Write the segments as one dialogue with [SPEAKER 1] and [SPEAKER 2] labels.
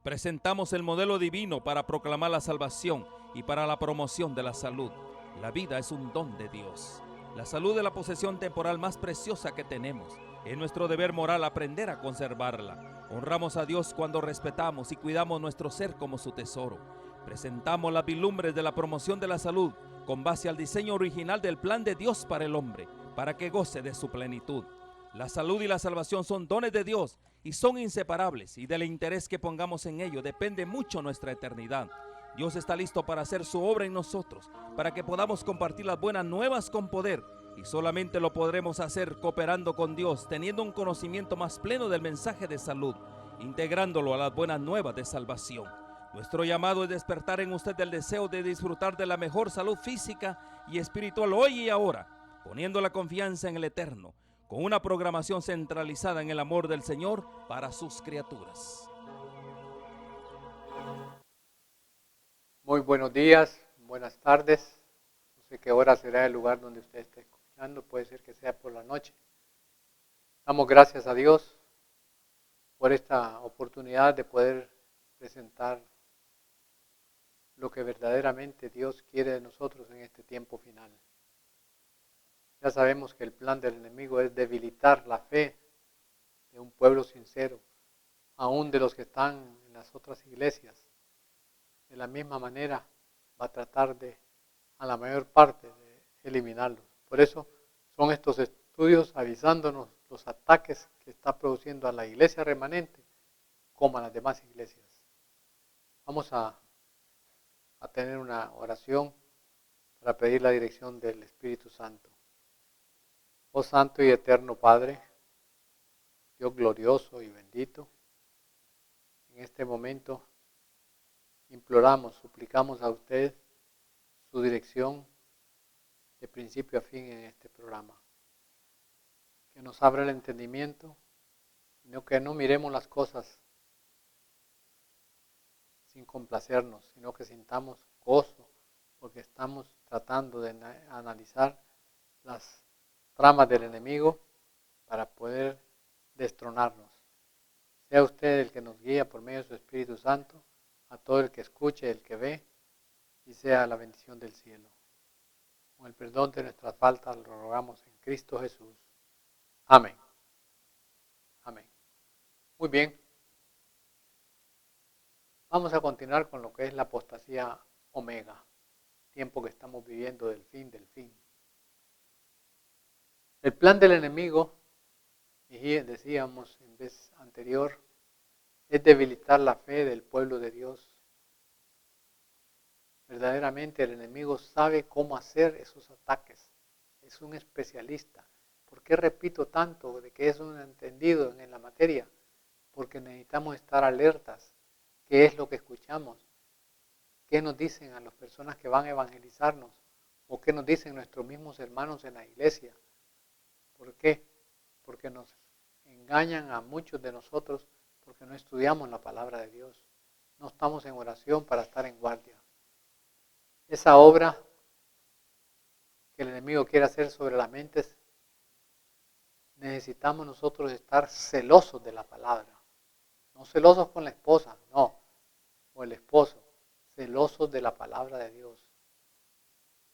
[SPEAKER 1] Presentamos el modelo divino para proclamar la salvación y para la promoción de la salud. La vida es un don de Dios. La salud es la posesión temporal más preciosa que tenemos. Es nuestro deber moral aprender a conservarla. Honramos a Dios cuando respetamos y cuidamos nuestro ser como su tesoro. Presentamos las vislumbres de la promoción de la salud con base al diseño original del plan de Dios para el hombre, para que goce de su plenitud. La salud y la salvación son dones de Dios y son inseparables, y del interés que pongamos en ello depende mucho nuestra eternidad. Dios está listo para hacer su obra en nosotros, para que podamos compartir las buenas nuevas con poder, y solamente lo podremos hacer cooperando con Dios, teniendo un conocimiento más pleno del mensaje de salud, integrándolo a las buenas nuevas de salvación. Nuestro llamado es despertar en usted el deseo de disfrutar de la mejor salud física y espiritual hoy y ahora, poniendo la confianza en el Eterno, con una programación centralizada en el amor del Señor para sus criaturas.
[SPEAKER 2] Muy buenos días, buenas tardes. No sé qué hora será el lugar donde usted esté escuchando, puede ser que sea por la noche. Damos gracias a Dios por esta oportunidad de poder presentar lo que verdaderamente Dios quiere de nosotros en este tiempo final. Ya sabemos que el plan del enemigo es debilitar la fe de un pueblo sincero, aún de los que están en las otras iglesias. De la misma manera va a tratar de, a la mayor parte, de eliminarlos. Por eso son estos estudios avisándonos los ataques que está produciendo a la iglesia remanente como a las demás iglesias. Vamos a tener una oración para pedir la dirección del Espíritu Santo. Oh Santo y Eterno Padre, Dios glorioso y bendito, en este momento imploramos, suplicamos a usted su dirección de principio a fin en este programa. Que nos abra el entendimiento, que no miremos las cosas sin complacernos, sino que sintamos gozo, porque estamos tratando de analizar las tramas del enemigo para poder destronarnos. Sea usted el que nos guía por medio de su Espíritu Santo, a todo el que escuche, el que ve, y sea la bendición del cielo. Con el perdón de nuestras faltas lo rogamos en Cristo Jesús. Amén. Amén. Muy bien. Vamos a continuar con lo que es la apostasía omega, tiempo que estamos viviendo del fin del fin. El plan del enemigo, y decíamos en vez anterior, es debilitar la fe del pueblo de Dios. Verdaderamente el enemigo sabe cómo hacer esos ataques. Es un especialista. ¿Por qué repito tanto de que es un entendido en la materia? Porque necesitamos estar alertas. ¿Qué es lo que escuchamos? ¿Qué nos dicen a las personas que van a evangelizarnos? ¿O qué nos dicen nuestros mismos hermanos en la iglesia? ¿Por qué? Porque nos engañan a muchos de nosotros porque no estudiamos la palabra de Dios. No estamos en oración para estar en guardia. Esa obra que el enemigo quiere hacer sobre las mentes, necesitamos nosotros estar celosos de la palabra. No celosos con la esposa, no, o el esposo, celosos de la palabra de Dios,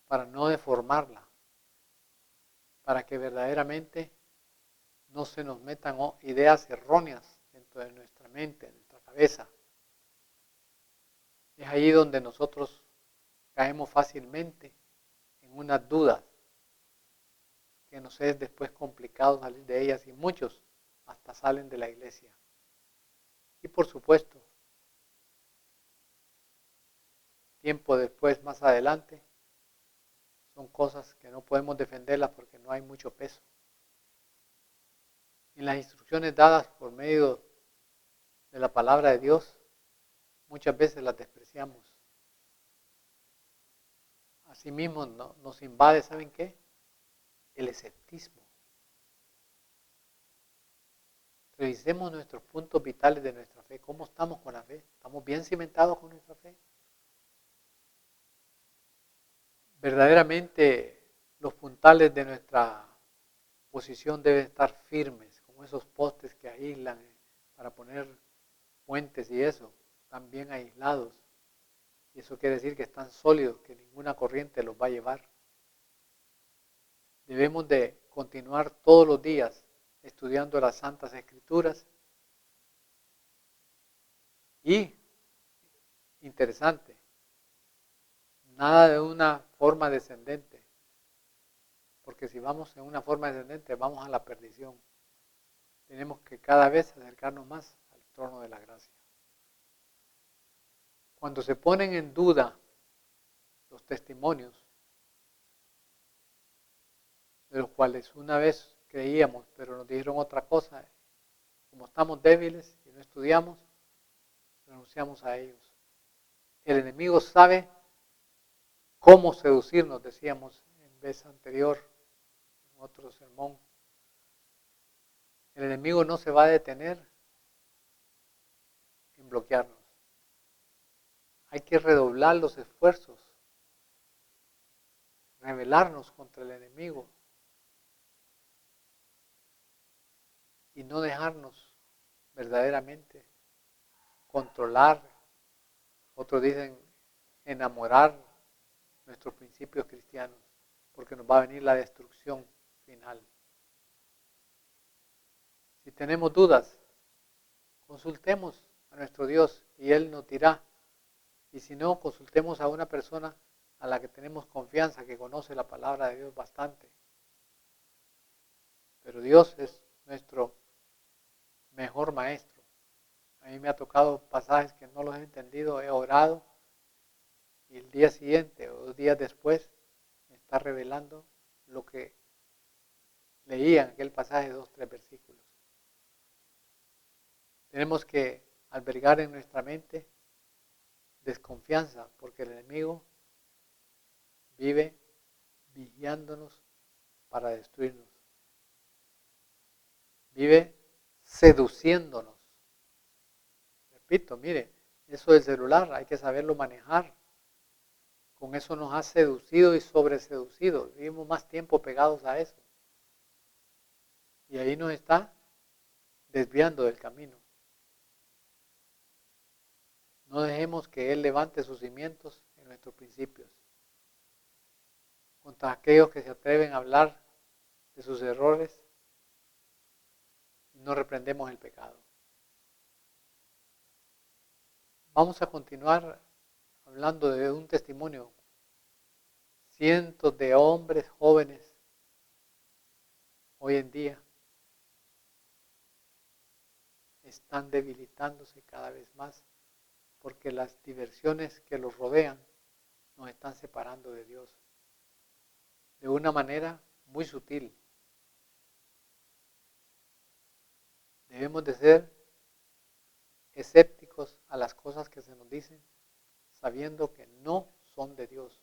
[SPEAKER 2] para no deformarla, para que verdaderamente no se nos metan ideas erróneas dentro de nuestra mente, de nuestra cabeza. Es ahí donde nosotros caemos fácilmente en unas dudas que nos es después complicado salir de ellas y muchos hasta salen de la iglesia. Y por supuesto, tiempo después, más adelante, son cosas que no podemos defenderlas porque no hay mucho peso. Y las instrucciones dadas por medio de la palabra de Dios, muchas veces las despreciamos. Asimismo nos invade, ¿saben qué? El escepticismo. Revisemos nuestros puntos vitales de nuestra fe. ¿Cómo estamos con la fe? ¿Estamos bien cimentados con nuestra fe? Verdaderamente los puntales de nuestra posición deben estar firmes, como esos postes que aíslan para poner puentes y eso. están bien aislados. Y eso quiere decir que están sólidos, que ninguna corriente los va a llevar. Debemos de continuar todos los días estudiando las Santas Escrituras. Y, interesante, nada de una forma descendente. Porque si vamos en una forma descendente, vamos a la perdición. Tenemos que cada vez acercarnos más al trono de la gracia. Cuando se ponen en duda los testimonios, de los cuales una vez creíamos, pero nos dijeron otra cosa, como estamos débiles y no estudiamos, renunciamos a ellos. El enemigo sabe cómo seducirnos, decíamos en vez anterior, en otro sermón. El enemigo no se va a detener en bloquearnos. Hay que redoblar los esfuerzos, rebelarnos contra el enemigo y no dejarnos verdaderamente controlar, otros dicen enamorar nuestros principios cristianos, porque nos va a venir la destrucción final. Si tenemos dudas, consultemos a nuestro Dios y Él nos dirá. Y si no, consultemos a una persona a la que tenemos confianza, que conoce la palabra de Dios bastante. Pero Dios es nuestro mejor maestro. A mí me ha tocado pasajes que no los he entendido, he orado y el día siguiente o 2 días después me está revelando lo que leía en aquel pasaje, 2, 3 versículos. Tenemos que albergar en nuestra mente desconfianza, porque el enemigo vive vigilándonos para destruirnos. Vive seduciéndonos. Repito, mire, eso del celular hay que saberlo manejar. Con eso nos ha seducido y sobreseducido. Vivimos más tiempo pegados a eso. Y ahí nos está desviando del camino. No dejemos que Él levante sus cimientos en nuestros principios. Contra aquellos que se atreven a hablar de sus errores, no reprendemos el pecado. Vamos a continuar hablando de un testimonio. Cientos de hombres jóvenes hoy en día están debilitándose cada vez más porque las diversiones que los rodean nos están separando de Dios de una manera muy sutil. Debemos de ser escépticos a las cosas que se nos dicen, sabiendo que no son de Dios.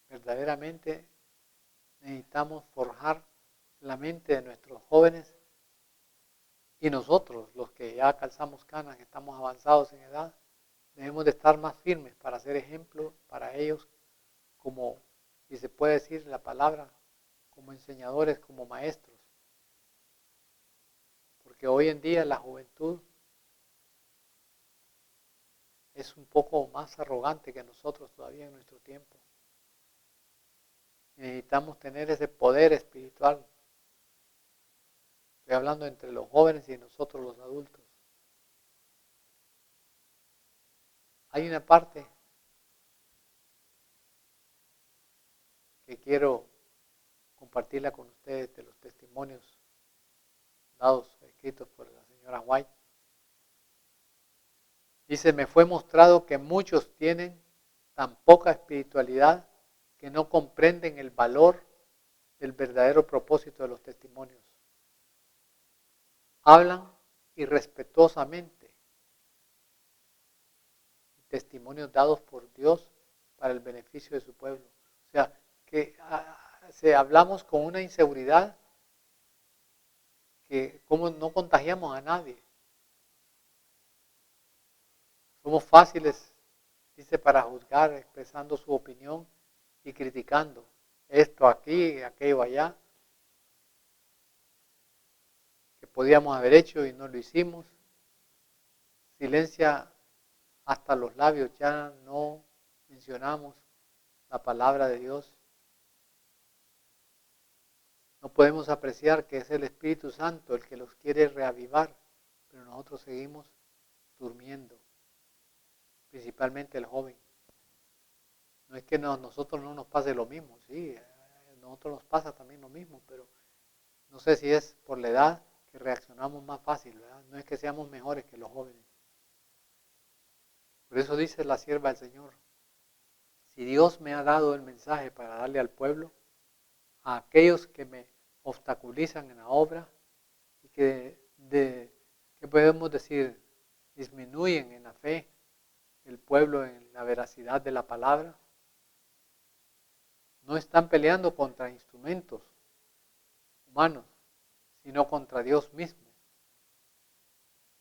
[SPEAKER 2] Verdaderamente necesitamos forjar la mente de nuestros jóvenes y nosotros, los que ya calzamos canas, que estamos avanzados en edad, debemos de estar más firmes para ser ejemplo para ellos, como, si se puede decir la palabra, como enseñadores, como maestros. Porque hoy en día la juventud es un poco más arrogante que nosotros todavía en nuestro tiempo. Necesitamos tener ese poder espiritual. Estoy hablando entre los jóvenes y nosotros los adultos. Hay una parte que quiero compartirla con ustedes de los testimonios dados, escritos por la señora White. Dice, me fue mostrado que muchos tienen tan poca espiritualidad que no comprenden el valor del verdadero propósito de los testimonios. Hablan irrespetuosamente. Testimonios dados por Dios para el beneficio de su pueblo. O sea, que hablamos con una inseguridad que como no contagiamos a nadie. Somos fáciles, dice, para juzgar, expresando su opinión y criticando esto aquí, aquello allá, que podíamos haber hecho y no lo hicimos. silencia hasta los labios, ya no mencionamos la palabra de Dios. No podemos apreciar que es el Espíritu Santo el que los quiere reavivar, pero nosotros seguimos durmiendo, principalmente el joven. No es que nosotros no nos pase lo mismo, sí, a nosotros nos pasa también lo mismo, pero no sé si es por la edad que reaccionamos más fácil, ¿verdad? No es que seamos mejores que los jóvenes. Por eso dice la sierva del Señor, si Dios me ha dado el mensaje para darle al pueblo, a aquellos que me obstaculizan en la obra y que podemos decir, disminuyen en la fe el pueblo en la veracidad de la palabra, no están peleando contra instrumentos humanos, sino contra Dios mismo.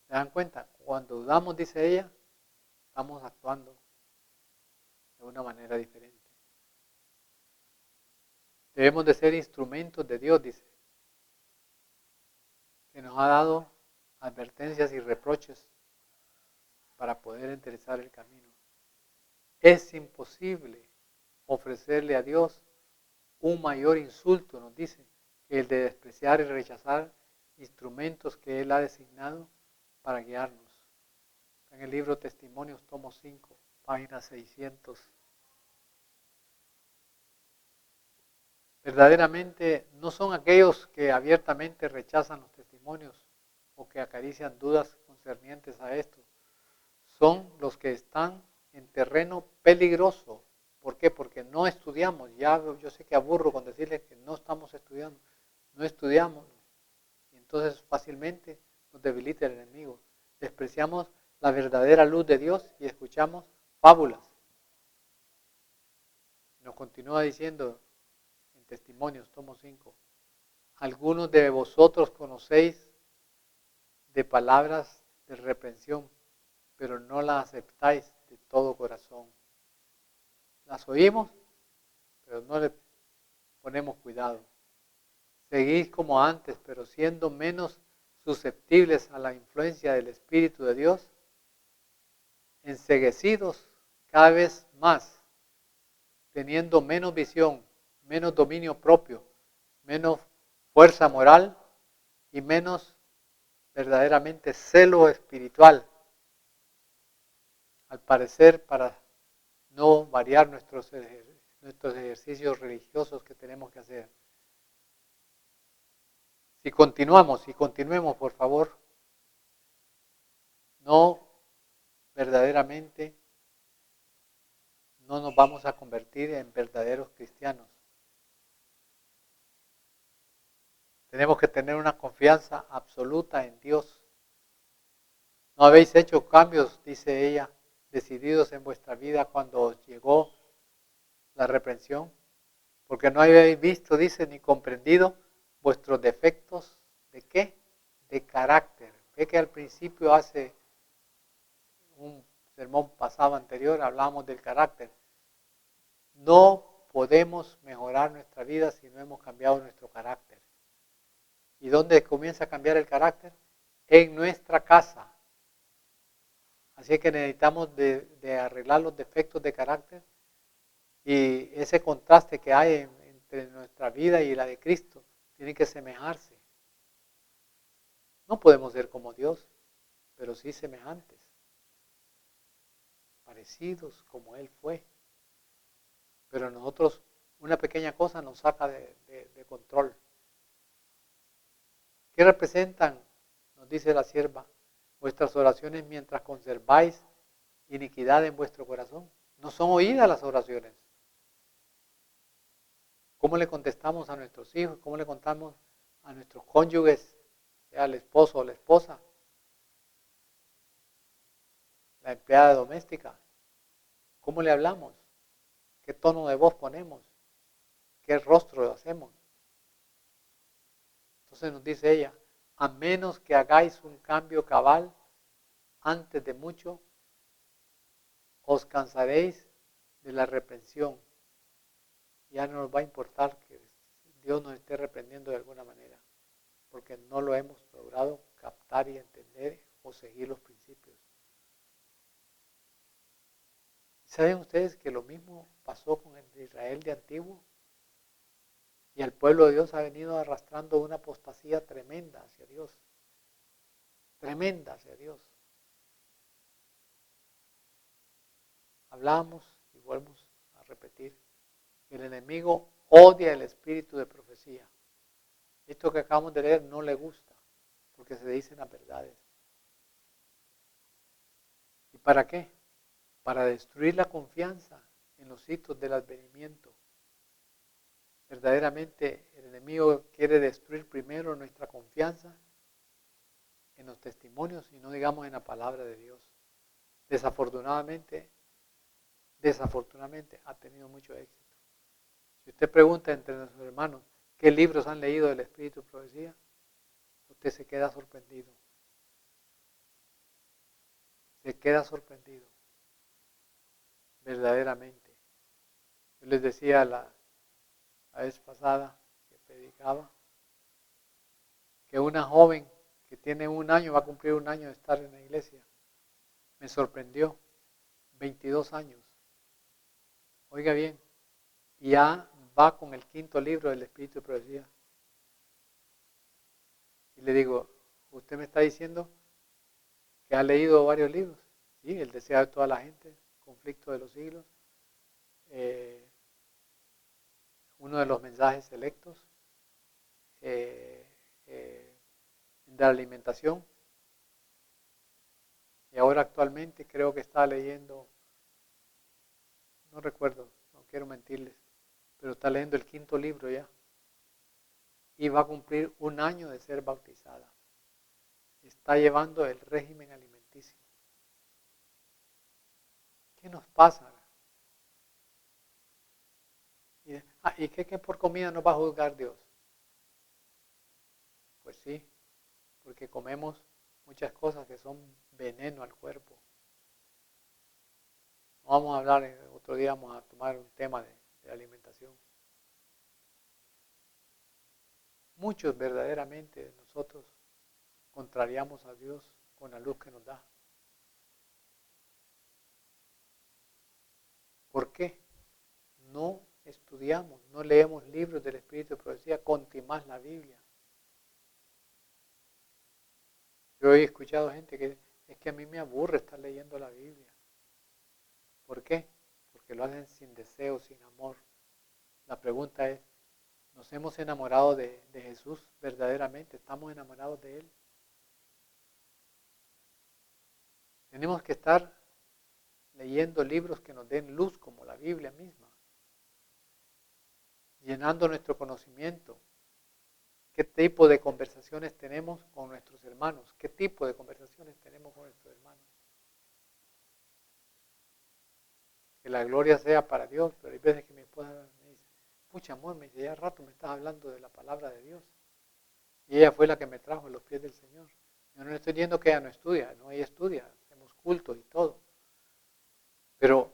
[SPEAKER 2] ¿Se dan cuenta? Cuando dudamos, dice ella, estamos actuando de una manera diferente. Debemos de ser instrumentos de Dios, dice, que nos ha dado advertencias y reproches para poder enderezar el camino. Es imposible ofrecerle a Dios un mayor insulto, nos dice, que el de despreciar y rechazar instrumentos que Él ha designado para guiarnos. En el libro Testimonios, tomo 5, página 600. Verdaderamente no son aquellos que abiertamente rechazan los testimonios o que acarician dudas concernientes a esto. Son los que están en terreno peligroso. ¿Por qué? Porque no estudiamos. Ya yo sé que aburro con decirles que no estamos estudiando. No estudiamos. Y entonces fácilmente nos debilita el enemigo. Despreciamos la verdadera luz de Dios y escuchamos fábulas. Nos continúa diciendo en Testimonios, tomo 5. Algunos de vosotros conocéis de palabras de reprensión, pero no las aceptáis de todo corazón. Las oímos, pero no le ponemos cuidado. Seguís como antes, pero siendo menos susceptibles a la influencia del Espíritu de Dios, enceguecidos cada vez más, teniendo menos visión, menos dominio propio, menos fuerza moral y menos verdaderamente celo espiritual. Al parecer, para no variar nuestros ejercicios religiosos que tenemos que hacer. Si continuemos, por favor, no verdaderamente no nos vamos a convertir en verdaderos cristianos. Tenemos que tener una confianza absoluta en Dios. No habéis hecho cambios, dice ella, decididos en vuestra vida cuando os llegó la reprensión, porque no habéis visto, dice, ni comprendido vuestros defectos, ¿de qué? De carácter. Ve que al principio, hace un sermón pasado anterior, hablábamos del carácter. No podemos mejorar nuestra vida si no hemos cambiado nuestro carácter. ¿Y dónde comienza a cambiar el carácter? En nuestra casa. Así que necesitamos de arreglar los defectos de carácter y ese contraste que hay entre nuestra vida y la de Cristo tiene que semejarse. No podemos ser como Dios, pero sí semejantes, parecidos como Él fue. Pero nosotros, una pequeña cosa nos saca de control. ¿Qué representan? Nos dice la sierva, vuestras oraciones mientras conserváis iniquidad en vuestro corazón. No son oídas las oraciones. ¿Cómo le contestamos a nuestros hijos? ¿Cómo le contamos a nuestros cónyuges, sea el esposo o la esposa? La empleada doméstica. ¿Cómo le hablamos? ¿Qué tono de voz ponemos? ¿Qué rostro hacemos? Entonces nos dice ella, a menos que hagáis un cambio cabal antes de mucho, os cansaréis de la reprensión. Ya no nos va a importar que Dios nos esté reprendiendo de alguna manera, porque no lo hemos logrado captar y entender o seguir los principios. ¿Saben ustedes que lo mismo pasó con el de Israel de antiguo? Y el pueblo de Dios ha venido arrastrando una apostasía tremenda hacia Dios. Tremenda hacia Dios. Hablamos y volvemos a repetir. El enemigo odia el espíritu de profecía. Esto que acabamos de leer no le gusta, porque se dicen las verdades. ¿Y para qué? Para destruir la confianza en los hitos del advenimiento. Verdaderamente el enemigo quiere destruir primero nuestra confianza en los testimonios y no digamos en la palabra de Dios. Desafortunadamente ha tenido mucho éxito. Si usted pregunta entre nuestros hermanos qué libros han leído del Espíritu de Profecía, usted se queda sorprendido. Se queda sorprendido. Verdaderamente. Yo les decía la vez pasada que predicaba que una joven que tiene 1 año, va a cumplir 1 año de estar en la iglesia, me sorprendió. 22 años. Oiga bien, ya va con el 5.º libro del Espíritu de Profecía. Y le digo, ¿usted me está diciendo que ha leído varios libros? Sí, El deseo de toda la gente, Conflicto de los siglos, uno de los mensajes selectos, de la alimentación. Y ahora actualmente creo que está leyendo, no recuerdo, no quiero mentirles, pero está leyendo el 5.º libro ya. Y va a cumplir 1 año de ser bautizada. Está llevando el régimen alimenticio. ¿Qué nos pasa? ¿Y qué por comida nos va a juzgar Dios? Pues sí, porque comemos muchas cosas que son veneno al cuerpo. No vamos a hablar, otro día vamos a tomar un tema de alimentación. Muchos verdaderamente de nosotros contrariamos a Dios con la luz que nos da. ¿Por qué? No estudiamos, no leemos libros del Espíritu de Profecía, conti más la Biblia. Yo he escuchado gente que es que a mí me aburre estar leyendo la Biblia. ¿Por qué? Porque lo hacen sin deseo, sin amor. La pregunta es, ¿nos hemos enamorado de Jesús verdaderamente? ¿Estamos enamorados de Él? Tenemos que estar leyendo libros que nos den luz, como la Biblia misma, llenando nuestro conocimiento. ¿Qué tipo de conversaciones tenemos con nuestros hermanos? ¿Qué tipo de conversaciones tenemos con nuestros hermanos? Que la gloria sea para Dios, pero hay veces que mi esposa me dice, pucha amor, me dice, ya rato me estás hablando de la palabra de Dios. Y ella fue la que me trajo a los pies del Señor. Yo no le estoy diciendo que ella no estudia, no, ella estudia, hacemos cultos y todo. Pero,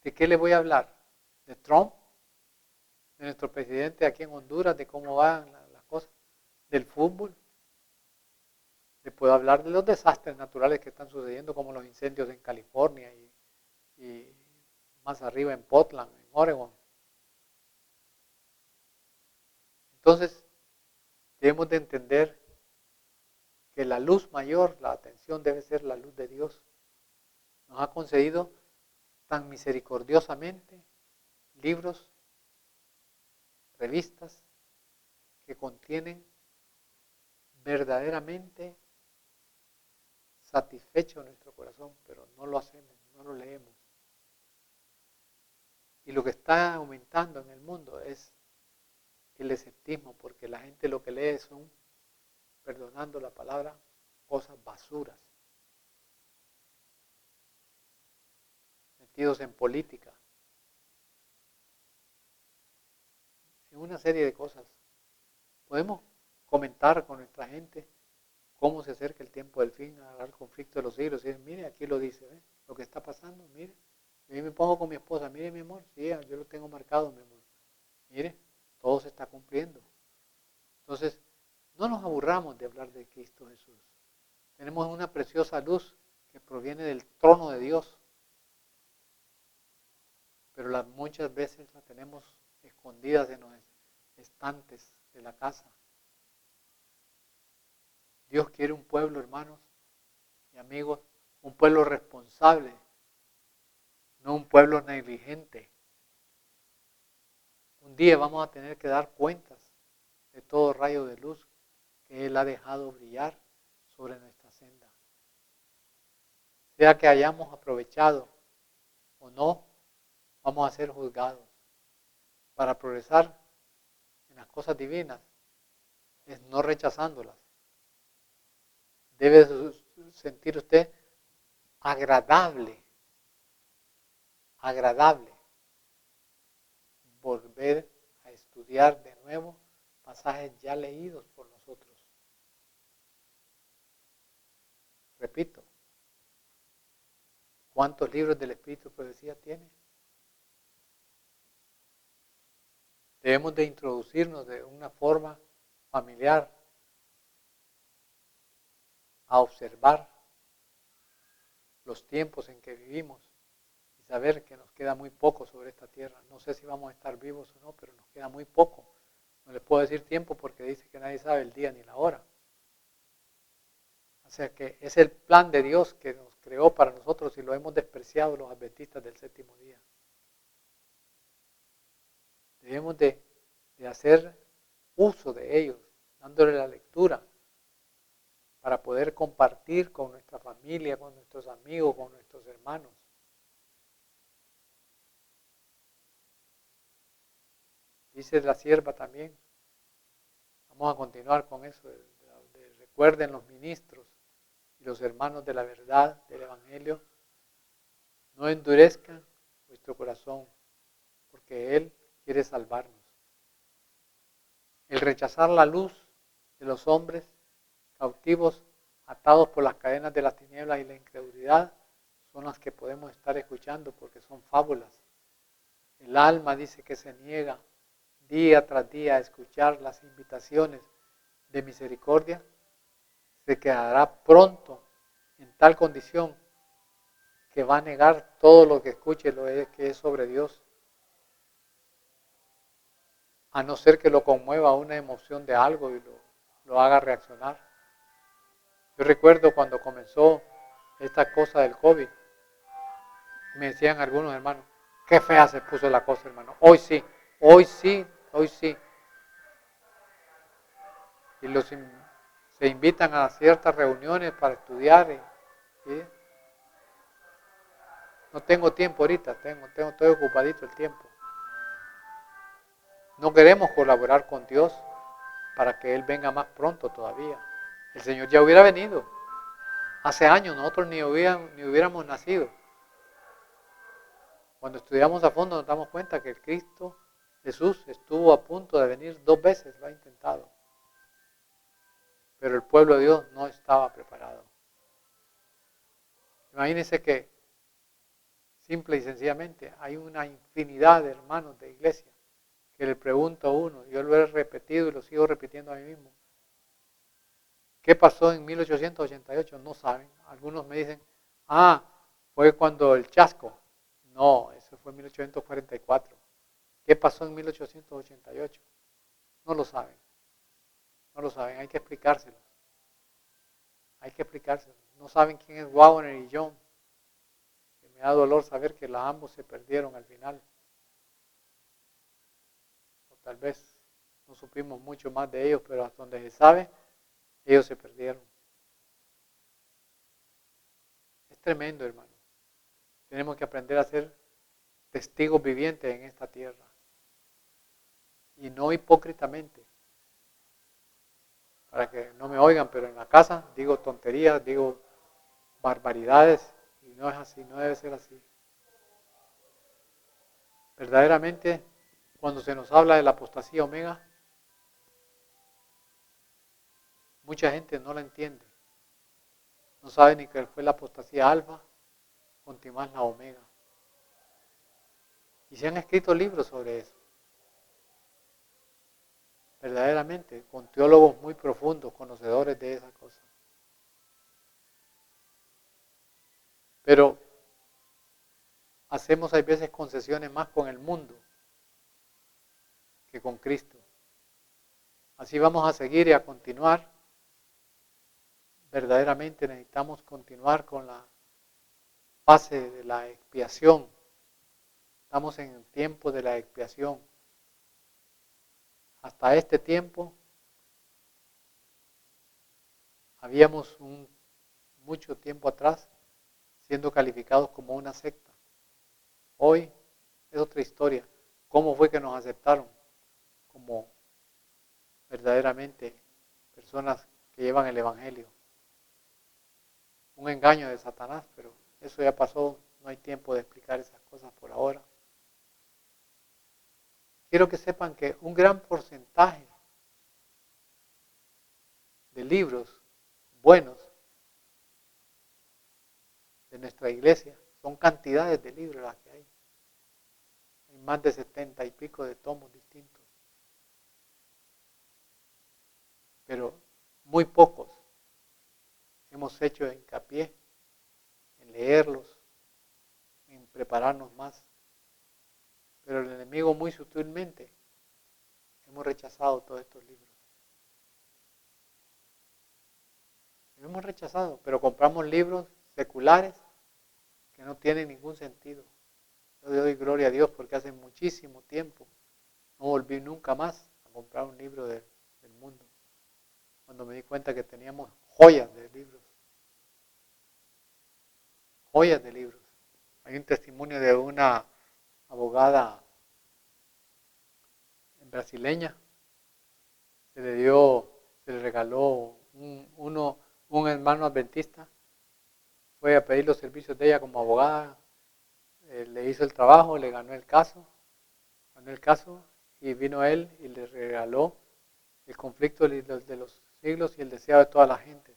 [SPEAKER 2] ¿de qué le voy a hablar? ¿De Trump? ¿De nuestro presidente aquí en Honduras? ¿De cómo van las cosas? ¿Del fútbol? Le puedo hablar de los desastres naturales que están sucediendo, como los incendios en California y más arriba en Portland, en Oregon. Entonces, debemos de entender que la luz mayor, la atención debe ser la luz de Dios. Nos ha concedido tan misericordiosamente libros, revistas que contienen verdaderamente satisfecho nuestro corazón, pero no lo hacemos, no lo leemos. Y lo que está aumentando en el mundo es el escepticismo, porque la gente lo que lee son, perdonando la palabra, cosas basuras, metidos en política, en una serie de cosas. Podemos comentar con nuestra gente cómo se acerca el tiempo del fin, al conflicto de los siglos. Y dicen, mire, aquí lo dice, ¿ve? Lo que está pasando, mire. Y me pongo con mi esposa, mire mi amor, sí, yo lo tengo marcado, mi amor. Mire, todo se está cumpliendo. Entonces, no nos aburramos de hablar de Cristo Jesús. Tenemos una preciosa luz que proviene del trono de Dios. pero muchas veces las tenemos escondidas en los estantes de la casa. Dios quiere un pueblo, hermanos y amigos, un pueblo responsable, no un pueblo negligente. Un día vamos a tener que dar cuentas de todo rayo de luz que Él ha dejado brillar sobre nuestra senda. Sea que hayamos aprovechado o no, vamos a ser juzgados. Para progresar en las cosas divinas es no rechazándolas. Debe sentir usted agradable volver a estudiar de nuevo pasajes ya leídos por nosotros. Repito, ¿cuántos libros del Espíritu de Profecía tiene? Debemos de introducirnos de una forma familiar a observar los tiempos en que vivimos y saber que nos queda muy poco sobre esta tierra. No sé si vamos a estar vivos o no, pero nos queda muy poco. No les puedo decir tiempo porque dice que nadie sabe el día ni la hora. O sea que es el plan de Dios que nos creó para nosotros y lo hemos despreciado los adventistas del séptimo día. Debemos de hacer uso de ellos, dándole la lectura para poder compartir con nuestra familia, con nuestros amigos, con nuestros hermanos. Dice la sierva también, vamos a continuar con eso, recuerden los ministros y los hermanos de la verdad, del Evangelio, no endurezcan vuestro corazón, porque Él quiere salvarnos. El rechazar la luz de los hombres cautivos, atados por las cadenas de las tinieblas y la incredulidad, son las que podemos estar escuchando porque son fábulas. El alma dice que se niega día tras día a escuchar las invitaciones de misericordia, se quedará pronto en tal condición que va a negar todo lo que escuche, lo que es sobre Dios, a no ser que lo conmueva una emoción de algo y lo haga reaccionar. Yo recuerdo cuando comenzó esta cosa del COVID, me decían algunos hermanos, qué fea se puso la cosa, hermano. Hoy sí. Y se invitan a ciertas reuniones para estudiar. ¿Sí? No tengo tiempo ahorita, estoy ocupadito el tiempo. No queremos colaborar con Dios para que Él venga más pronto todavía. El Señor ya hubiera venido. Hace años nosotros ni hubiéramos nacido. Cuando estudiamos a fondo nos damos cuenta que el Cristo Jesús estuvo a punto de venir 2 veces, lo ha intentado. Pero el pueblo de Dios no estaba preparado. Imagínense que, simple y sencillamente, hay una infinidad de hermanos de iglesia que le pregunto a uno, yo lo he repetido y lo sigo repitiendo a mí mismo. ¿Qué pasó en 1888? No saben. Algunos me dicen, fue cuando el chasco. No, eso fue en 1844. ¿Qué pasó en 1888? No lo saben. No lo saben, hay que explicárselo. No saben quién es Wagner y John. Que me da dolor saber que ambos se perdieron al final. O tal vez no supimos mucho más de ellos, pero hasta donde se sabe, ellos se perdieron. Es tremendo, hermano. Tenemos que aprender a ser testigos vivientes en esta tierra. Y no hipócritamente. Para que no me oigan, pero en la casa digo tonterías, digo barbaridades. Y no es así, no debe ser así. Verdaderamente, cuando se nos habla de la apostasía omega, mucha gente no la entiende. No sabe ni qué fue la apostasía alfa, continuar la omega. Y se han escrito libros sobre eso. Verdaderamente, con teólogos muy profundos, conocedores de esas cosas. Pero hacemos a veces concesiones más vamos a seguir y a continuar. Verdaderamente necesitamos continuar con la fase de la expiación. Estamos en el tiempo de la expiación. Hasta este tiempo habíamos mucho tiempo atrás siendo calificados como una secta. Hoy es otra historia. ¿Cómo fue que nos aceptaron como verdaderamente personas que llevan el Evangelio? Un engaño de Satanás, pero eso ya pasó, no hay tiempo de explicar esas cosas por ahora. Quiero que sepan que un gran porcentaje de libros buenos de nuestra iglesia son cantidades de libros las que hay. Hay más de 70 y pico de tomos distintos. Pero muy pocos hemos hecho hincapié en leerlos, en prepararnos más. Pero el enemigo muy sutilmente hemos rechazado todos estos libros. Los hemos rechazado, pero compramos libros seculares que no tienen ningún sentido. Yo le doy gloria a Dios porque hace muchísimo tiempo no volví nunca más a comprar un libro del mundo. Cuando me di cuenta que teníamos joyas de libros. Joyas de libros. Hay un testimonio de una abogada brasileña. Se le regaló un hermano adventista. Fue a pedir los servicios de ella como abogada. Le hizo el trabajo, le ganó el caso. Y vino él y le regaló El conflicto de los siglos y el deseo de toda la gente.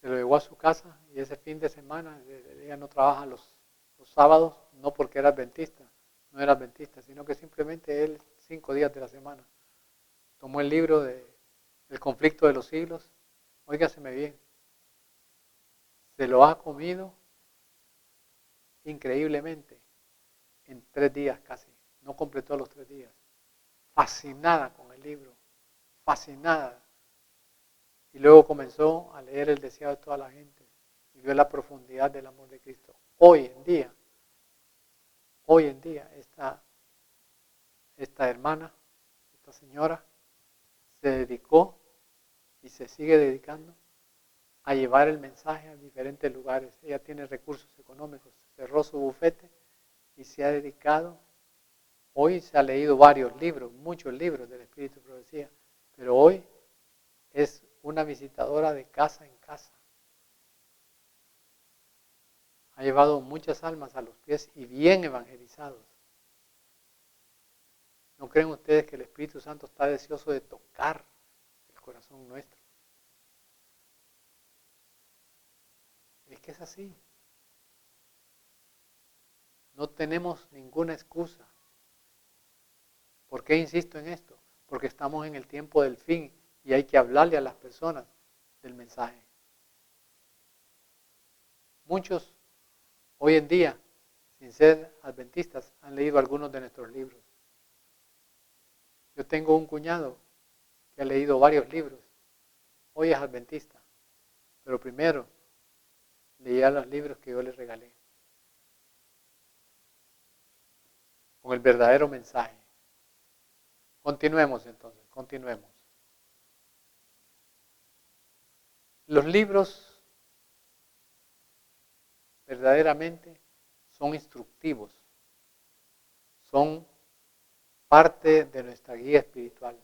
[SPEAKER 2] Se lo llevó a su casa y ese fin de semana, ella no trabaja los sábados, no porque era adventista, no era adventista, sino que simplemente él 5 días de la semana tomó el libro El conflicto de los siglos. Óigaseme bien, se lo ha comido increíblemente en 3 días casi, no completó los 3 días. Fascinada con el libro, fascinada. Y luego comenzó a leer el deseo de toda la gente y vio la profundidad del amor de Cristo. Hoy en día, esta hermana, esta señora, se dedicó y se sigue dedicando a llevar el mensaje a diferentes lugares. Ella tiene recursos económicos, cerró su bufete y se ha dedicado. Hoy se ha leído varios libros, muchos libros del Espíritu de Profecía, pero hoy es una visitadora de casa en casa. Ha llevado muchas almas a los pies y bien evangelizados. ¿No creen ustedes que el Espíritu Santo está deseoso de tocar el corazón nuestro? Es que es así. No tenemos ninguna excusa. ¿Por qué insisto en esto? Porque estamos en el tiempo del fin y hay que hablarle a las personas del mensaje. Muchos hoy en día, sin ser adventistas, han leído algunos de nuestros libros. Yo tengo un cuñado que ha leído varios libros. Hoy es adventista, pero primero leía los libros que yo le regalé. Con el verdadero mensaje. Continuemos entonces, continuemos. Los libros verdaderamente son instructivos, son parte de nuestra guía espiritual.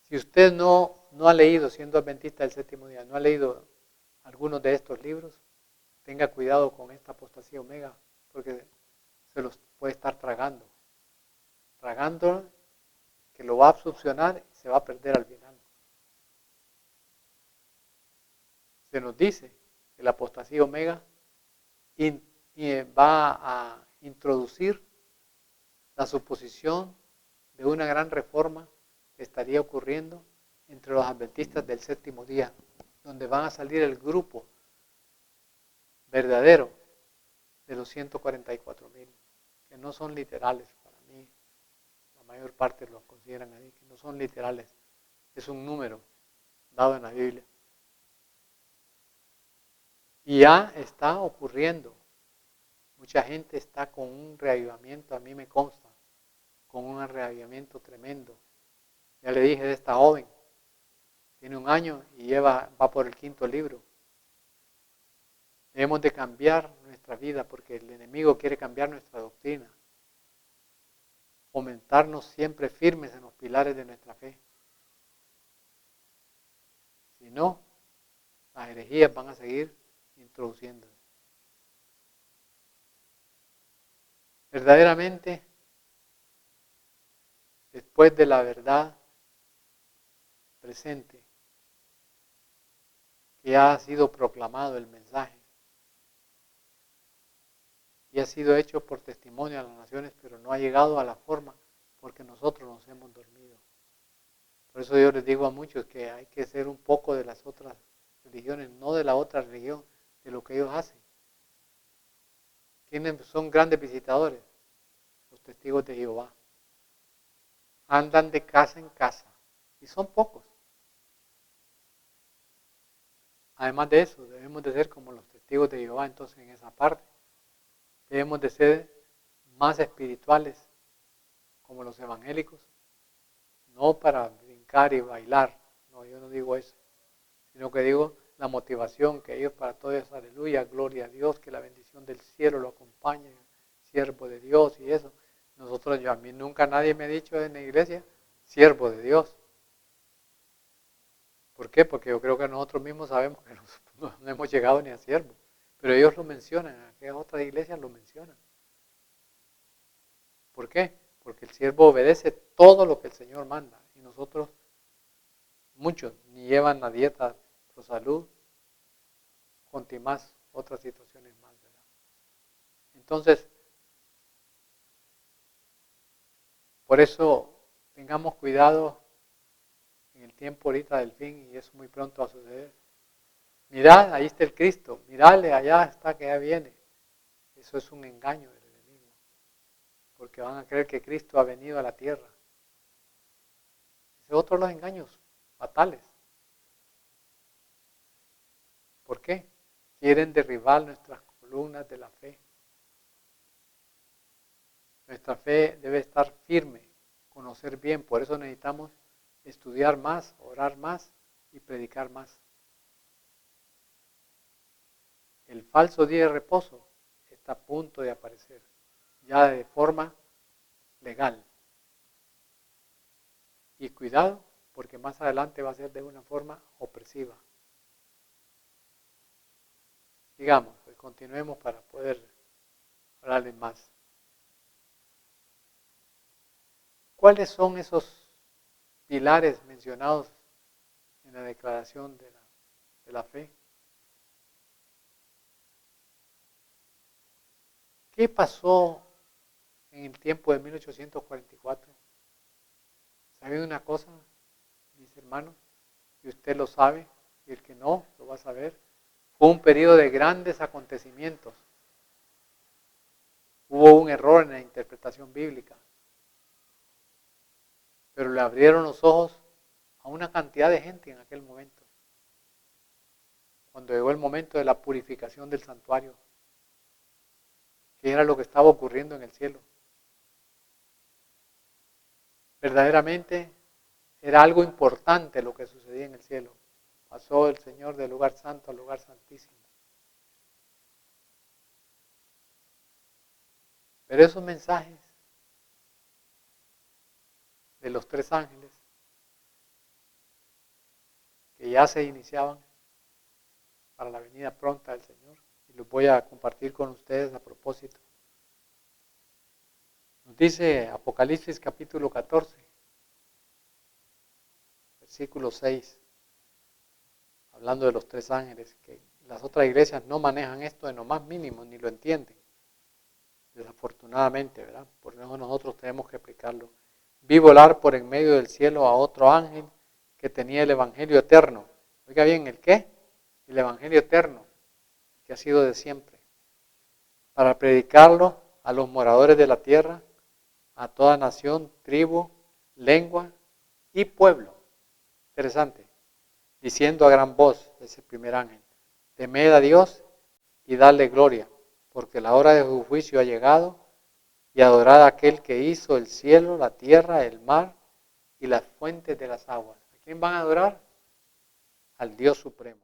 [SPEAKER 2] Si usted no ha leído, siendo adventista del séptimo día, no ha leído algunos de estos libros, tenga cuidado con esta apostasía omega, porque se los puede estar tragando que lo va a absorcionar y se va a perder al final. Se nos dice que la apostasía omega va a introducir la suposición de una gran reforma que estaría ocurriendo entre los adventistas del séptimo día, donde van a salir el grupo verdadero de los 144,000, que no son literales para mí. La la mayor parte lo consideran así, que no son literales, es un número dado en la Biblia. Y ya está ocurriendo. Mucha gente está con un reavivamiento, a mí me consta, con un reavivamiento tremendo. Ya le dije de esta joven, tiene 1 año y va por el 5.º libro. Debemos de cambiar nuestra vida porque el enemigo quiere cambiar nuestra doctrina. Aumentarnos siempre firmes en los pilares de nuestra fe. Si no, las herejías van a seguir introduciéndose. Verdaderamente, después de la verdad presente, que ha sido proclamado el mensaje y ha sido hecho por testimonio a las naciones, pero no ha llegado a la forma porque nosotros nos hemos dormido. Por eso yo les digo a muchos que hay que ser un poco de las otras religiones, no de la otra religión, de lo que ellos hacen. ¿Quiénes son grandes visitadores? Los testigos de Jehová. Andan de casa en casa y son pocos. Además de eso, debemos de ser como los testigos de Jehová, entonces en esa parte. Debemos de ser más espirituales, como los evangélicos, no para brincar y bailar, no, yo no digo eso, sino que digo la motivación que ellos para todo es aleluya, gloria a Dios, que la bendición del cielo lo acompañe, siervo de Dios y eso. Nosotros, a mí nunca nadie me ha dicho en la iglesia, siervo de Dios. ¿Por qué? Porque yo creo que nosotros mismos sabemos que no hemos llegado ni a siervo. Pero ellos lo mencionan, en aquellas otras iglesias lo mencionan. ¿Por qué? Porque el siervo obedece todo lo que el Señor manda. Y nosotros, muchos, ni llevan la dieta por salud, más otras situaciones más, ¿verdad? Entonces, por eso tengamos cuidado en el tiempo ahorita del fin, y eso muy pronto va a suceder. Mirad, ahí está el Cristo, miradle, allá está que ya viene. Eso es un engaño del enemigo, porque van a creer que Cristo ha venido a la tierra. Ese es otro de los engaños fatales. ¿Por qué? Quieren derribar nuestras columnas de la fe. Nuestra fe debe estar firme, conocer bien, por eso necesitamos estudiar más, orar más y predicar más. El falso día de reposo está a punto de aparecer, ya de forma legal. Y cuidado, porque más adelante va a ser de una forma opresiva. Digamos, pues continuemos para poder hablarles más. ¿Cuáles son esos pilares mencionados en la declaración de la fe? ¿Qué pasó en el tiempo de 1844? ¿Saben una cosa, mis hermanos? Y usted lo sabe, y el que no, lo va a saber. Fue un periodo de grandes acontecimientos. Hubo un error en la interpretación bíblica. Pero le abrieron los ojos a una cantidad de gente en aquel momento. Cuando llegó el momento de la purificación del santuario. Que era lo que estaba ocurriendo en el cielo. Verdaderamente era algo importante lo que sucedía en el cielo. Pasó el Señor del lugar santo al lugar santísimo. Pero esos mensajes de los 3 ángeles que ya se iniciaban para la venida pronta del Señor, y los voy a compartir con ustedes a propósito. Nos dice Apocalipsis capítulo 14, versículo 6, hablando de los 3 ángeles, que las otras iglesias no manejan esto en lo más mínimo, ni lo entienden, desafortunadamente, ¿verdad? Por eso nosotros tenemos que explicarlo. Vi volar por en medio del cielo a otro ángel que tenía el evangelio eterno. Oiga bien, ¿el qué? El evangelio eterno, que ha sido de siempre, para predicarlo a los moradores de la tierra a toda nación, tribu, lengua y pueblo. Interesante. Diciendo a gran voz, ese primer ángel, temed a Dios y dadle gloria, porque la hora de su juicio ha llegado, y adorad a aquel que hizo el cielo, la tierra, el mar y las fuentes de las aguas. ¿A quién van a adorar? Al Dios supremo,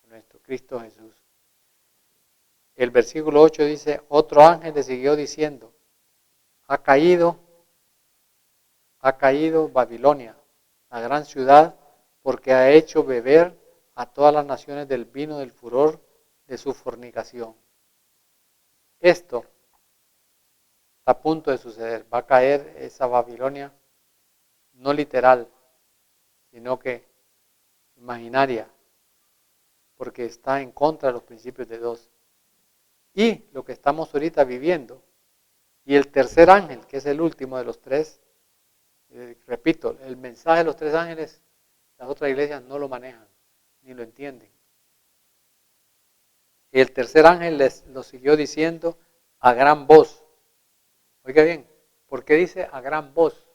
[SPEAKER 2] a nuestro Cristo Jesús. El versículo 8 dice, otro ángel le siguió diciendo, ha caído Babilonia, la gran ciudad, porque ha hecho beber a todas las naciones del vino del furor de su fornicación. Esto está a punto de suceder. Va a caer esa Babilonia, no literal, sino que imaginaria, porque está en contra de los principios de Dios. Y lo que estamos ahorita viviendo, y el tercer ángel, que es el último de los tres, repito, el mensaje de los tres ángeles, las otras iglesias no lo manejan, ni lo entienden. Y el tercer ángel lo siguió diciendo a gran voz. Oiga bien, ¿por qué dice a gran voz?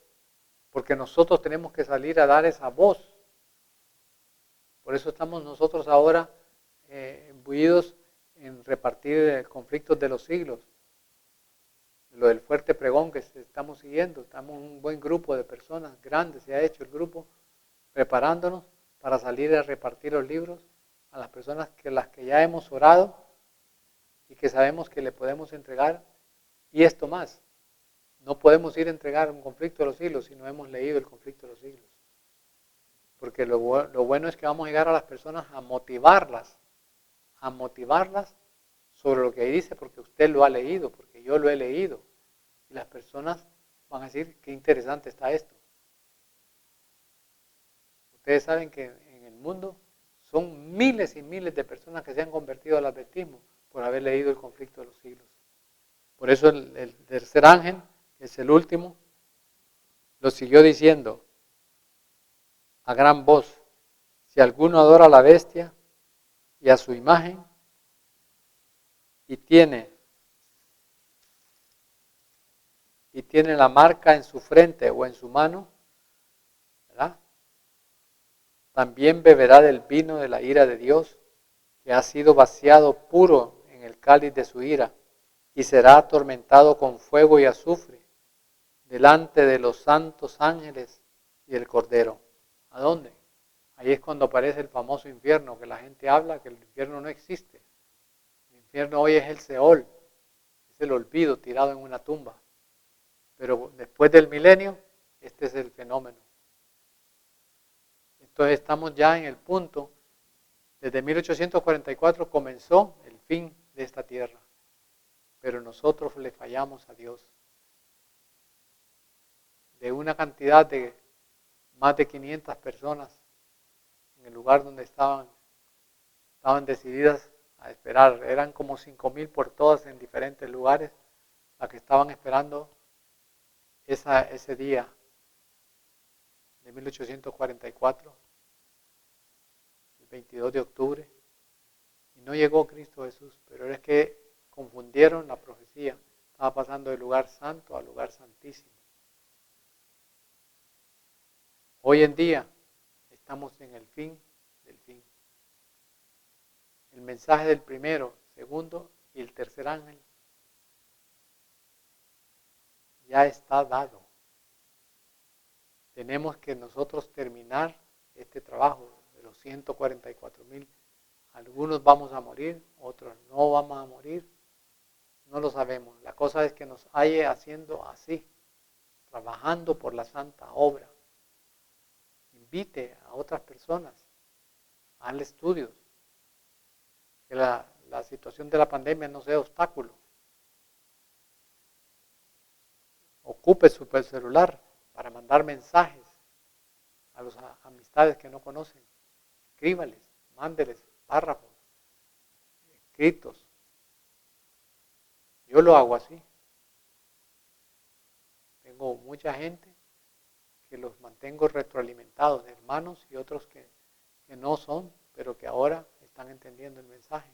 [SPEAKER 2] Porque nosotros tenemos que salir a dar esa voz. Por eso estamos nosotros ahora imbuidos en repartir conflictos de los siglos. Lo del fuerte pregón que estamos siguiendo, estamos un buen grupo de personas grandes, se ha hecho el grupo, preparándonos para salir a repartir los libros a las personas las que ya hemos orado y que sabemos que le podemos entregar. Y esto más, no podemos ir a entregar un conflicto de los siglos si no hemos leído el conflicto de los siglos. Porque lo bueno es que vamos a llegar a las personas a motivarlas sobre lo que ahí dice, porque usted lo ha leído, porque yo lo he leído. Y las personas van a decir, qué interesante está esto. Ustedes saben que en el mundo son miles y miles de personas que se han convertido al adventismo por haber leído el conflicto de los siglos. Por eso el tercer ángel, que es el último, lo siguió diciendo a gran voz, si alguno adora a la bestia y a su imagen, y tiene la marca en su frente o en su mano, ¿verdad? También beberá del vino de la ira de Dios, que ha sido vaciado puro en el cáliz de su ira, y será atormentado con fuego y azufre, delante de los santos ángeles y el Cordero. ¿A dónde? Ahí es cuando aparece el famoso infierno, que la gente habla que el infierno no existe. El infierno hoy es el Seol, es el olvido tirado en una tumba. Pero después del milenio, este es el fenómeno. Entonces estamos ya en el punto, desde 1844 comenzó el fin de esta tierra, pero nosotros le fallamos a Dios. De una cantidad de más de 500 personas en el lugar donde estaban decididas a esperar, eran como 5,000 por todas en diferentes lugares, las que estaban esperando ese día de 1844, el 22 de octubre, y no llegó Cristo Jesús, pero es que confundieron la profecía, estaba pasando del lugar santo al lugar santísimo. Hoy en día estamos en el fin del fin. El mensaje del primero, segundo y el tercer ángel ya está dado. Tenemos que nosotros terminar este trabajo de los 144,000. Algunos vamos a morir, otros no vamos a morir, no lo sabemos. La cosa es que nos haya haciendo así, trabajando por la santa obra. Invite a otras personas, hazle estudios, que la situación de la pandemia no sea obstáculo. Ocupe su celular para mandar mensajes a las amistades que no conocen. Escríbales, mándeles párrafos, escritos. Yo lo hago así. Tengo mucha gente que los mantengo retroalimentados, hermanos y otros que no son, pero que ahora están entendiendo el mensaje.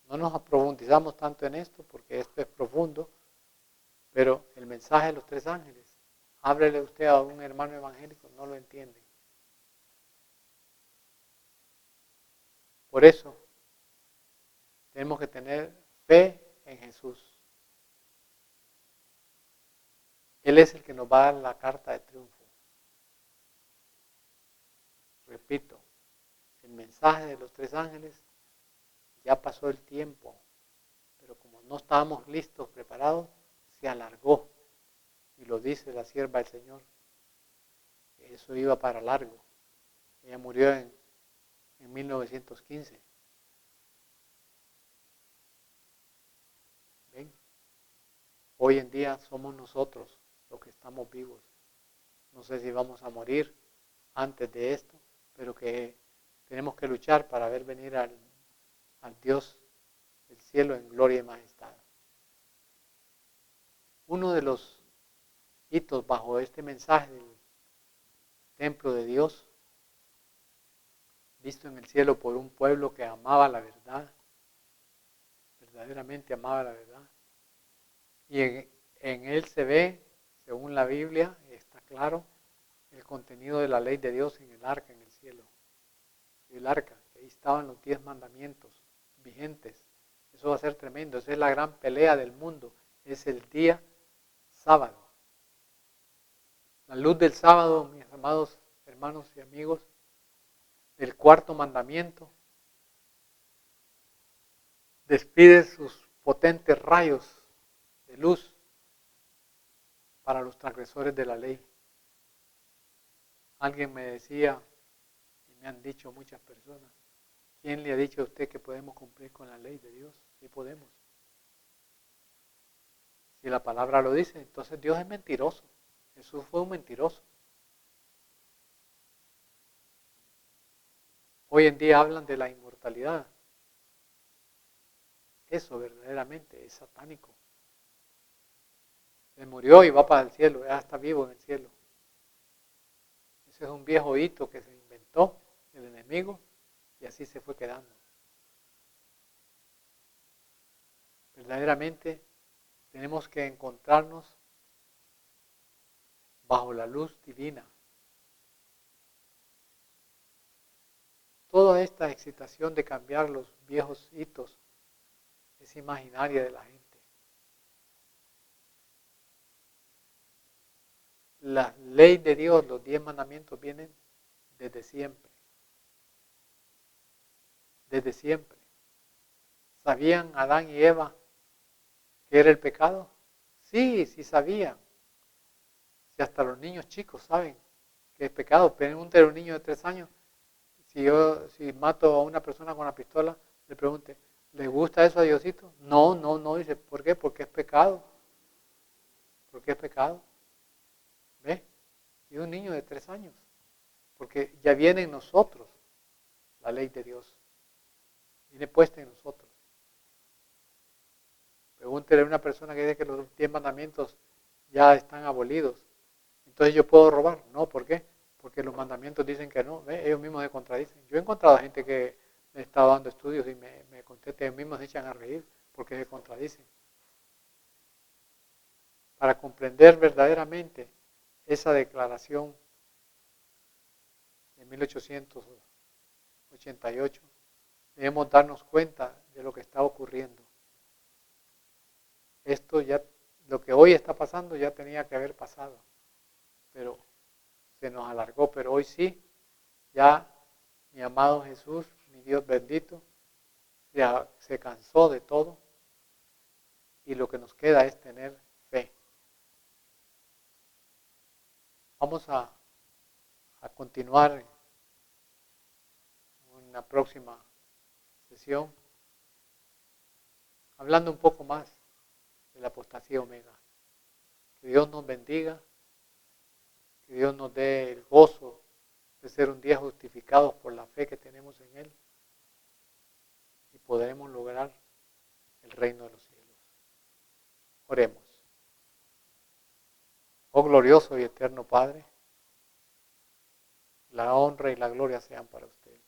[SPEAKER 2] No nos profundizamos tanto en esto porque esto es profundo, mensaje de los 3 ángeles. Háblele usted a un hermano evangélico, no lo entiende. Por eso, tenemos que tener fe en Jesús. Él es el que nos va a dar la carta de triunfo. Repito, el mensaje de los 3 ángeles, ya pasó el tiempo, pero como no estábamos listos, preparados, se alargó. Y lo dice la sierva del Señor, que eso iba para largo. Ella murió en 1915. ¿Ven? Hoy en día somos nosotros los que estamos vivos. No sé si vamos a morir antes de esto, pero que tenemos que luchar para ver venir al Dios del cielo en gloria y majestad. Uno de los hitos bajo este mensaje del templo de Dios, visto en el cielo por un pueblo que amaba la verdad, verdaderamente amaba la verdad, y en él se ve, según la Biblia, está claro, el contenido de la ley de Dios en el arca, en el cielo. El arca, que ahí estaban los 10 mandamientos vigentes. Eso va a ser tremendo. Esa es la gran pelea del mundo. Es el día sábado. La luz del sábado, mis amados hermanos y amigos, del 4º mandamiento, despide sus potentes rayos de luz para los transgresores de la ley. Alguien me decía, y me han dicho muchas personas, ¿quién le ha dicho a usted que podemos cumplir con la ley de Dios? Sí podemos. Si la palabra lo dice, entonces Dios es mentiroso. Jesús fue un mentiroso. Hoy en día hablan de la inmortalidad. Eso verdaderamente es satánico. Se murió y va para el cielo, ya está vivo en el cielo. Ese es un viejo hito que se inventó el enemigo y así se fue quedando. Verdaderamente tenemos que encontrarnos bajo la luz divina. Toda esta excitación de cambiar los viejos hitos es imaginaria de la gente. La ley de Dios, los 10 mandamientos vienen desde siempre. Desde siempre. ¿Sabían Adán y Eva qué era el pecado? Sí, sí sabían. Si hasta los niños chicos saben que es pecado. Pregúntale a un niño de 3 años, si mato a una persona con la pistola, le pregunte, ¿le gusta eso a Diosito? No, no, no. Dice, ¿por qué? Porque es pecado. ¿Por qué es pecado? ¿Ve? Y un niño de 3 años. Porque ya viene en nosotros la ley de Dios. Viene puesta en nosotros. Pregúntele a una persona que dice que los 10 mandamientos ya están abolidos. Entonces yo puedo robar. No, ¿por qué? Porque los mandamientos dicen que no. ¿Ve? Ellos mismos se contradicen. Yo he encontrado gente que me ha estado dando estudios y me contesta, ellos mismos se echan a reír porque se contradicen. Para comprender verdaderamente esa declaración de 1888, debemos darnos cuenta de lo que está ocurriendo. Esto ya, lo que hoy está pasando ya tenía que haber pasado, pero se nos alargó, pero hoy sí, ya mi amado Jesús, mi Dios bendito, ya se cansó de todo y lo que nos queda es tener fe. Vamos a continuar en una próxima sesión hablando un poco más de la apostasía omega. Que Dios nos bendiga, que Dios nos dé el gozo de ser un día justificados por la fe que tenemos en Él y podremos lograr el reino de los cielos. Oremos. Oh glorioso y eterno Padre, la honra y la gloria sean para usted.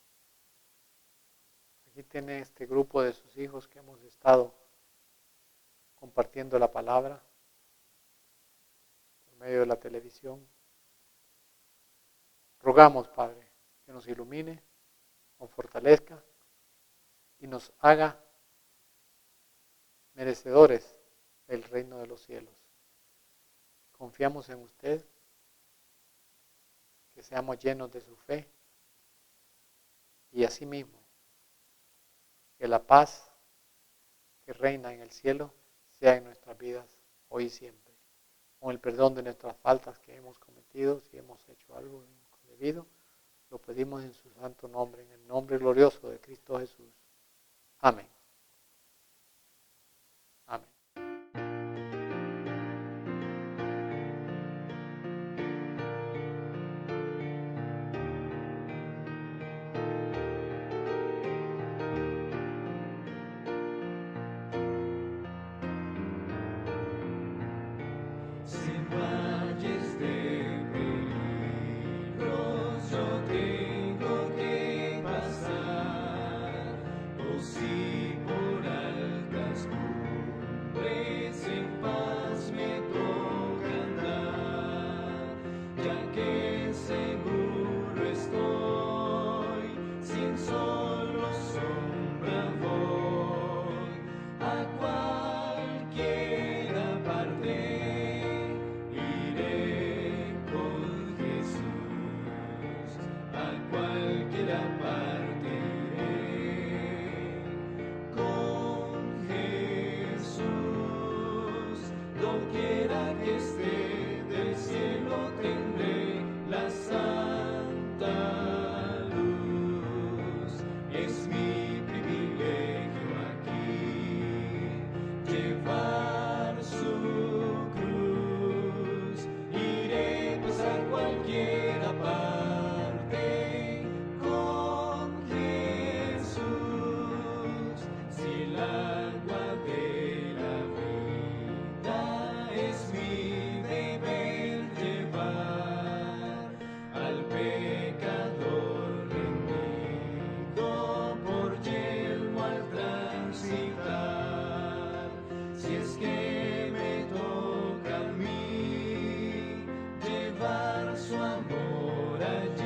[SPEAKER 2] Aquí tiene este grupo de sus hijos que hemos estado compartiendo la palabra. medio de la televisión. Rogamos, Padre, que nos ilumine, nos fortalezca y nos haga merecedores del reino de los cielos. Confiamos en usted, que seamos llenos de su fe y asimismo que la paz que reina en el cielo sea en nuestras vidas hoy y siempre. Con el perdón de nuestras faltas que hemos cometido, si hemos hecho algo indebido, lo pedimos en su santo nombre, en el nombre glorioso de Cristo Jesús. Amén. Amén.
[SPEAKER 3] Sin valles de peligros yo tengo que pasar, o si por altas cumbres en paz me toca andar, ya que seguro estoy, sin sol o sombra voy, a cualquiera parte. Llevar su cruz, iré pues a cualquiera parte con Jesús. Si el agua de la vida es mi deber llevar, al pecador rendido por yelmo al transitar. Si es que me toca a mí llevar su amor allí.